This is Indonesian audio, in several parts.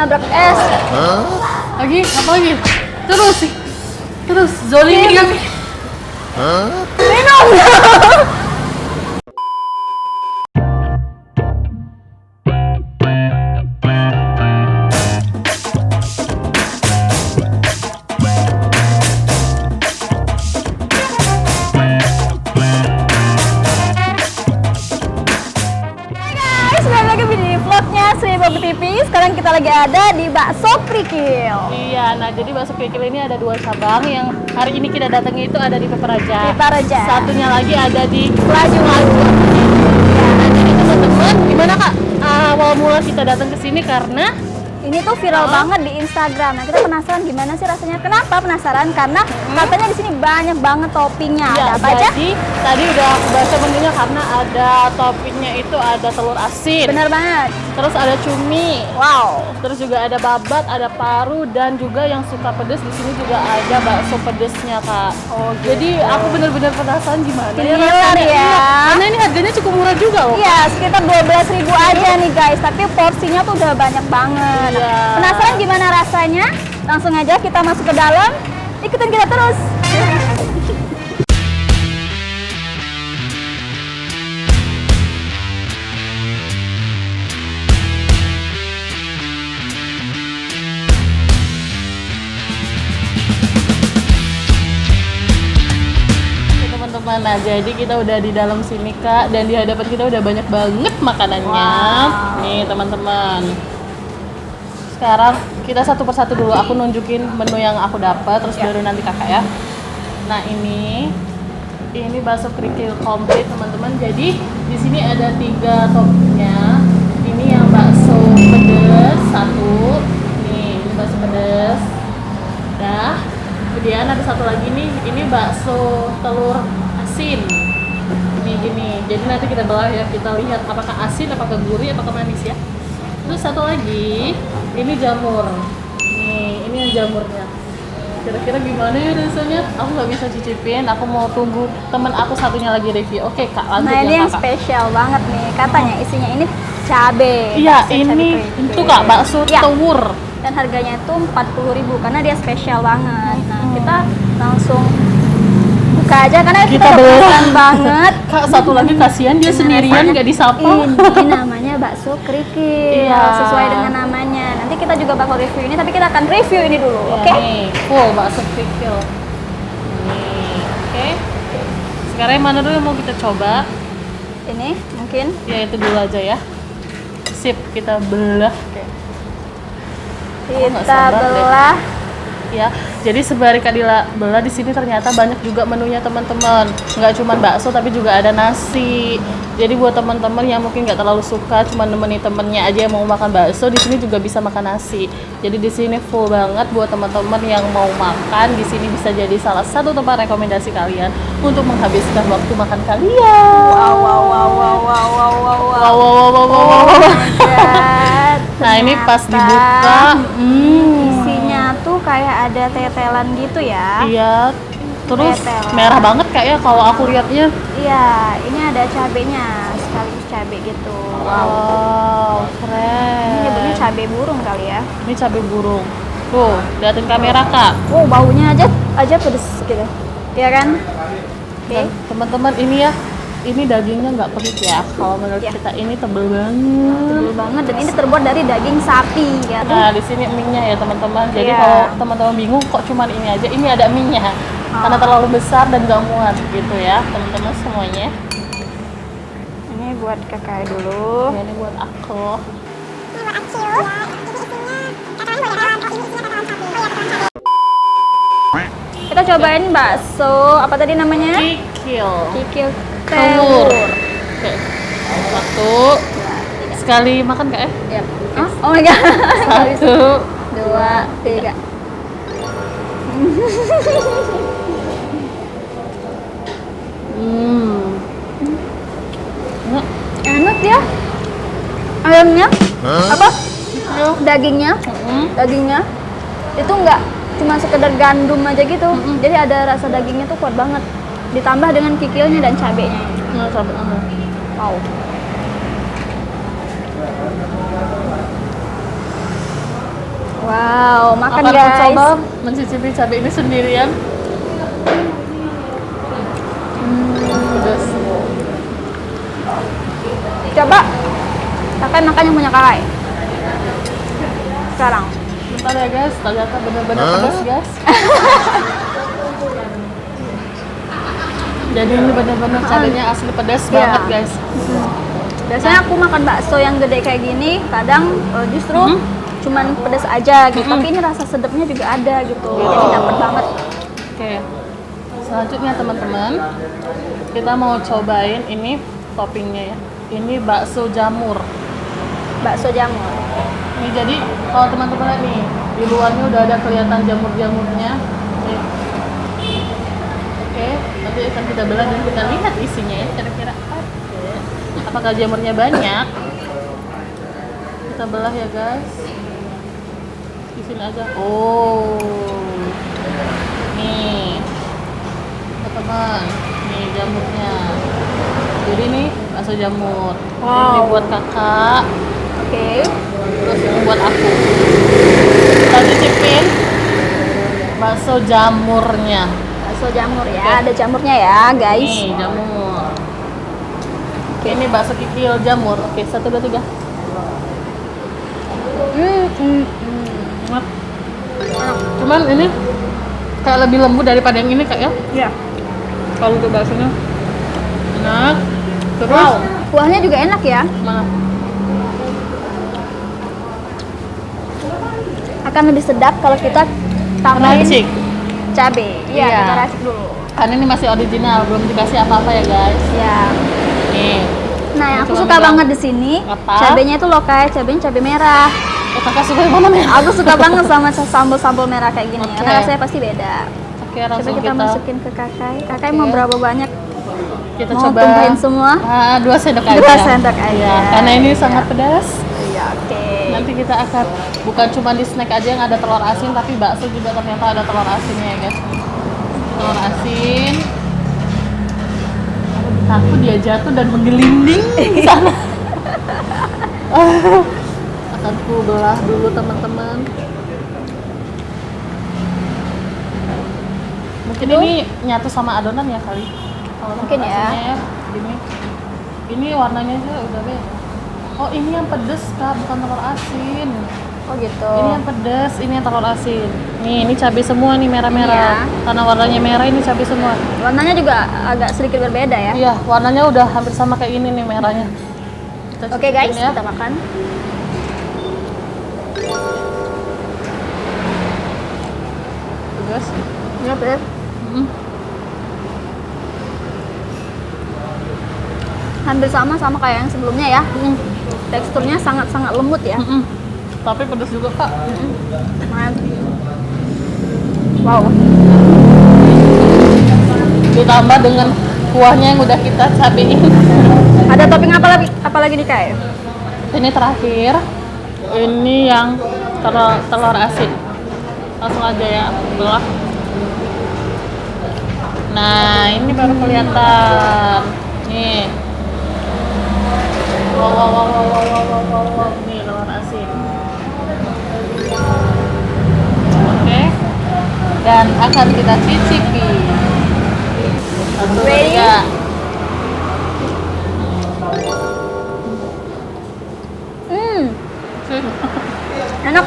nabrak es. Lagi, apa lagi? Terus, zolimi kami. Minum. Babu TV, sekarang kita lagi ada di Bakso Krikil. Iya, nah jadi bakso Krikil ini ada 2 cabang. Yang hari ini kita datangi itu ada di Peperaja. Satunya lagi ada di Laju. Ya, nah jadi teman-teman, gimana Kak? Awal mula kita datang ke sini karena ini tuh viral banget di Instagram. Nah, kita penasaran gimana sih rasanya? Kenapa penasaran? Karena katanya di sini banyak banget toppingnya. Ya, ada apa aja? jadi tadi udah aku baca menunya karena ada toppingnya itu ada telur asin. Bener banget. Terus ada cumi. Wow. Terus juga ada babat, ada paru, dan juga yang suka pedes di sini juga ada bakso pedesnya Kak. Oh, gitu. Jadi aku bener-bener penasaran gimana ya Gila rasanya. ya. Iya, karena ini harganya cukup murah juga loh. Iya, sekitar 12.000 aja nih guys. Tapi porsinya tuh udah banyak banget. Iya. Penasaran gimana rasanya? Langsung aja kita masuk ke dalam. Ikutin kita terus. Teman-teman, nah jadi kita udah di dalam sini Kak, dan di hadapan kita udah banyak banget makanannya. Wow. Nih teman-teman. Sekarang kita satu persatu dulu. Aku nunjukin menu yang aku dapat, terus baru nanti Kakak ya. Nah ini bakso Krikil komplit teman-teman. Jadi di sini ada 3 toppingnya. Ini yang bakso pedas 1. Nih, ini bakso pedas. Dah. Kemudian ada satu lagi nih, ini bakso telur asin. Nih gini. Jadi nanti kita belah ya, kita lihat apakah asin, apakah gurih, apakah manis ya. Terus satu lagi, ini jamur. Nih, ini yang jamurnya. Kira-kira gimana ya rasanya? Aku nggak bisa cicipin, aku mau tunggu temen aku satunya lagi review. Oke Kak, lanjut Nah, ini yang Kakak. spesial banget nih. Katanya isinya ini cabe. Iya, Bakso ini cabe keripik. itu Kak, bakso Ya. telur. Dan harganya itu 40.000 karena dia spesial banget. Nah, kita langsung buka aja karena kita udah penasaran banget. Kak, satu lagi kasihan dia Gimana sendirian rasanya? nggak disapa. Ini namanya bakso Krikil. Iya. Sesuai dengan namanya. Nanti kita juga bakal review ini, tapi kita akan review ini dulu, Ya, oke? nih, full bakso Krikil. Nih, oke. Sekarang yang mana dulu yang mau kita coba? Ini mungkin Ya itu dulu aja ya. Sip, kita belah. nggak kita sabar deh. belah. Ya, jadi sembari Kak Dila belah di sini ternyata banyak juga menunya teman-teman. Nggak cuma bakso tapi juga ada nasi. Jadi buat teman-teman yang mungkin nggak terlalu suka cuma nemenin temennya aja yang mau makan bakso, di sini juga bisa makan nasi. Jadi di sini full banget buat teman-teman yang mau makan. Di sini bisa jadi salah satu tempat rekomendasi kalian untuk menghabiskan waktu makan kalian. Wow, wow, wow, wow, wow, wow, wow, wow. Wow, wow, wow, wow, wow, wow. God, Nah ini pas ternyata dibuka, isinya tuh kayak ada tetelan gitu ya. iya, terus Tetelan. merah banget Kak ya kalau aku lihatnya. Iya, ini ada cabenya, sekaligus cabe gitu. Wow, Ini keren. nyebutnya cabe burung kali ya. Ini cabai burung. Tuh, liatin kamera Kak. Oh, baunya aja pedes gitu. Iya kan? Oke. Dan teman-teman ini ya, ini dagingnya nggak pedes ya. Kalau menurut Iya. kita ini tebel banget. Tebel banget dan ini terbuat dari daging sapi ya. Nah, di sini mie-nya ya teman-teman. Jadi Iya. kalau teman-teman bingung kok cuman ini aja, ini ada mie-nya. Karena terlalu besar dan gak muat gitu ya, teman-teman semuanya. Ini buat kakak dulu. Ya, ini buat aku. Kita cobain bakso, apa tadi namanya? Krikil. Kikil Telur. telur. Oke. Satu. Sekali makan Kak ya? Ya. Oh my god. 1, 2, 3. Enak. Enak ya. Ayamnya apa? Dagingnya, dagingnya itu enggak cuma sekedar gandum aja gitu. Jadi ada rasa dagingnya tuh kuat banget. Ditambah dengan kikilnya dan cabenya. Nggak sampai sama. Wow. Wow, makan Akan guys. coba mencicipi cabai ini sendirian. Pedas. Coba kakak makan yang punya kakak. Sekarang. Bentar ya guys, ternyata benar-benar pedas guys. Jadi ini benar-benar cabainya asli pedas Iya. banget guys. Biasanya aku makan bakso yang gede kayak gini, kadang justru cuman pedas aja gitu. Tapi ini rasa sedapnya juga ada gitu. Jadi dapet banget. Oke. Selanjutnya teman-teman, kita mau cobain ini toppingnya ya. Ini bakso jamur. Bakso jamur. Ini jadi kalau teman-teman lihat nih, di luarnya udah ada kelihatan jamur-jamurnya. Nih. Oke, nanti akan kita belah dan kita lihat isinya ya kira-kira. Oke. Apakah jamurnya banyak? Kita belah ya guys. Di sini aja. Oh. Nih. Teman-teman, nih jamurnya. Jadi nih bakso jamur. Ini Wow. buat kakak. Oke. Terus ini buat aku. Kita cicipin bakso jamurnya. Bakso jamur ya. Oke. Ada jamurnya ya, guys. Nih jamur. Oke, ini bakso kikil jamur. Oke, 1, 2, 3. Cuman ini kayak lebih lembut daripada yang ini kak ya. Iya. Kalau untuk baksonya enak. Terus Wow. Kuahnya juga enak ya. mana? Akan lebih sedap kalau kita tambahin Racik. cabe. Iya, Iya. kita racik dulu. Karena ini masih original, belum dikasih apa-apa ya guys. Ya. Nih. Nah, yang aku Cuma suka bilang, banget di sini, apa? cabenya itu loh kayak cabenya cabe merah. Oh, kakak suka yang mana nih? Aku suka banget sama sambal-sambal merah kayak gini. Oke. Karena rasanya pasti beda. Oke, Coba langsung kita masukin ke kakak. Kakak Oke. mau berapa banyak? kita Mau coba tumpahin semua? 2 sendok aja. 2 sendok aja. Iya, karena ini sangat pedas. Iya, oke. Nanti kita akan bukan cuma di snack aja yang ada telur asin, tapi bakso juga ternyata ada telur asinnya ya guys. Telur asin. Aku takut dia jatuh dan menggelinding di sana. Akan ku belah dulu teman-teman. Mungkin ini nyatu sama adonan ya kali. Kalau Mungkin telur ya. asinnya Gini. Ini warnanya aja udah beda. Oh ini yang pedes kak, bukan telur asin. Oh gitu. Ini yang pedes, ini yang telur asin. Nih, ini cabai semua nih merah-merah. Iya. Karena warnanya merah ini cabai semua. Warnanya juga agak sedikit berbeda ya. Iya, warnanya udah hampir sama kayak ini nih merahnya. Kita Oke cicipin guys, ya. kita makan. Pedas. Iya, Beb. Mm. Hampir sama kayak yang sebelumnya ya. Teksturnya sangat-sangat lembut ya. Mm-mm. Tapi pedas juga kak. Makan. Wow. Ditambah dengan kuahnya yang udah kita cabein. Ada topping apa lagi nih Kak? Ini terakhir. Ini yang telur asin. Langsung aja ya, belah. Nah, ini baru kelihatan. Nih. Wow. Nih telur asin. Oke. Dan akan kita cicipi. 1, 2, Ready? 3. Enak.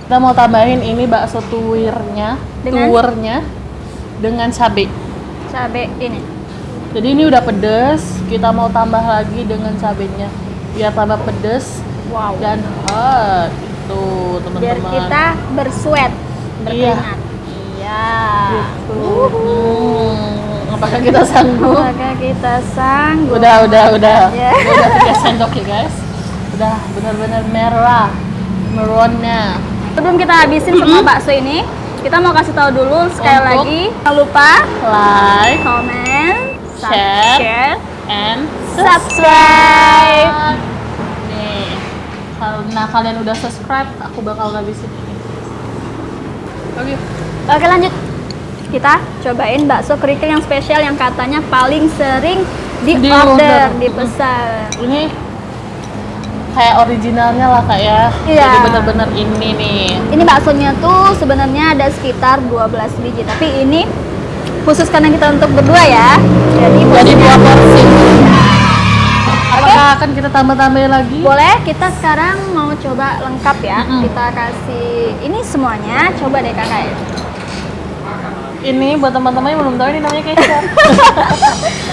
Kita mau tambahin ini bakso tuwirnya dengan cabai. Cabe ini. Jadi ini udah pedes, kita mau tambah lagi dengan cabenya biar tambah pedes Wow. dan hot itu Biar teman-teman. kita bersuet, berkeringat. Iya. Gitu. Apakah kita sanggup? Apakah kita sanggup? Udah. Ya. Udah 3 sendok ya guys. Udah benar-benar merah merona. Sebelum kita habisin semua bakso ini, kita mau kasih tahu dulu sekali Untuk lagi, jangan lupa Like, comment, Share. and subscribe. Nih, karena kalian udah subscribe, aku bakal ngabisin ini. Oke. Oke lanjut. Kita cobain bakso kerikil yang spesial yang katanya paling sering Di order, order. dipesan. Ini kayak originalnya lah Kak ya. Iya. Jadi bener-bener ini nih. Ini baksonya tuh sebenarnya ada sekitar 12 biji, tapi ini khusus karena kita untuk berdua ya. Jadi 2 porsi. Apakah akan kita tambah-tambahin lagi? boleh, kita sekarang mau coba lengkap ya. Mm-mm. Kita kasih ini semuanya, coba deh kakak ya. Ini buat teman-teman yang belum tahu ini namanya kecap.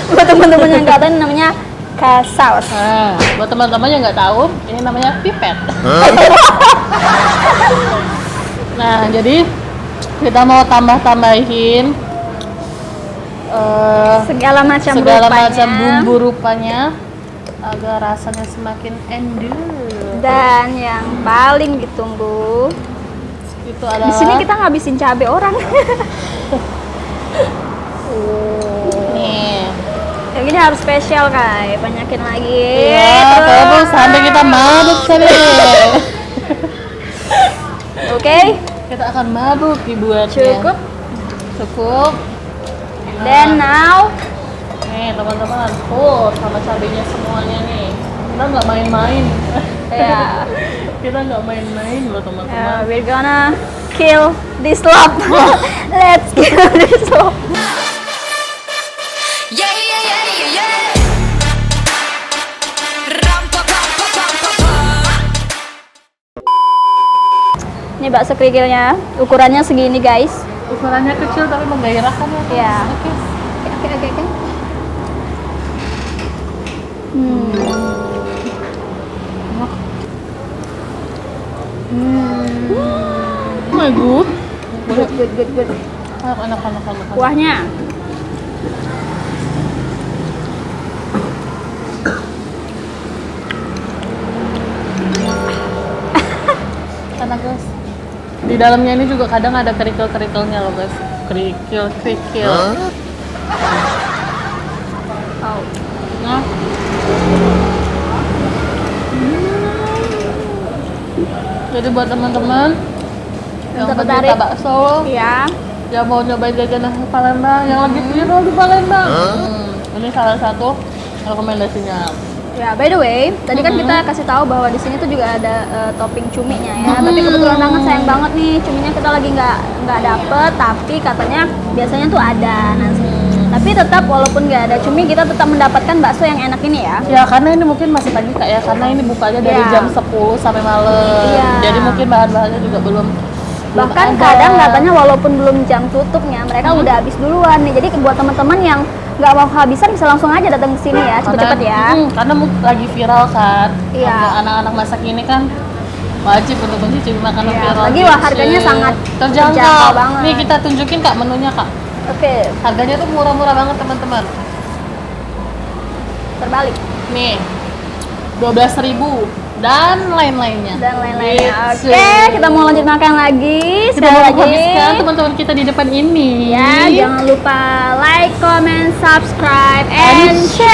Buat teman-teman yang nggak tahu ini namanya saus. Nah, buat teman-teman yang nggak tahu, ini namanya pipet. Nah, jadi kita mau tambah-tambahin Segala macam bumbu rupanya agar rasanya semakin endul. Dan yang paling ditunggu, Itu adalah di sini kita ngabisin cabai orang. nih. Yang ini harus spesial Kai, banyakin lagi. Iya, terus sampai kita mabuk sekali. Oke, Kita akan mabuk dibuatnya. Cukup. Then now, Nih teman-teman, sama cabenya semuanya nih. Kita nggak main-main. ya, Kita nggak main-main loh teman-teman. we're gonna kill this love. Let's kill this love. Yeah, yeah, yeah, yeah, yeah. Ram pa pa pa pa pa pa. Ini bakso kerikilnya, ukurannya segini guys. Ukurannya kecil tapi menggairahkan ya. Ya. Oke. Oke. Oh my god. Good. Enak. Kuahnya. Enak guys. Di dalamnya ini juga kadang ada kerikil-kerikilnya loh guys. Kerikil. Oh. Nah. Jadi buat teman-teman yang tertarik. pencinta bakso, Iya. yang mau nyobain jajanan khas Palembang, yang lagi viral di Palembang, ini salah satu rekomendasinya. Ya, by the way, tadi kan kita kasih tahu bahwa di sini tuh juga ada topping cuminya ya. Tapi kebetulan banget sayang banget nih cuminya kita lagi nggak dapet, tapi katanya biasanya tuh ada. Nah, tapi tetap walaupun nggak ada cumi kita tetap mendapatkan bakso yang enak ini ya. Ya karena ini mungkin masih pagi Kak ya, karena ini bukanya dari Iya. jam 10 sampai malam. Iya. Jadi mungkin bahan-bahannya juga belum Bahkan ada. kadang katanya walaupun belum jam tutupnya mereka udah habis duluan nih. Jadi buat teman-teman yang nggak mau kehabisan bisa langsung aja datang ke sini ya, cepet-cepet ya. Karena lagi viral kan. Iya. Anak-anak masak ini kan wajib untuk mencicipi makanan Iya, viral. lagi wah, harganya sangat terjangkau terjangkau banget. Nih kita tunjukin Kak menunya Kak. Oke, Harganya tuh murah-murah banget teman-teman. terbalik Nih 12.000 dan lain-lainnya. dan lain-lainnya. Gitu. Oke, kita mau lanjut makan lagi. Kita Sekali mau lagi. habiskan teman-teman kita di depan ini. Ya, jangan lupa like, comment, subscribe, and share.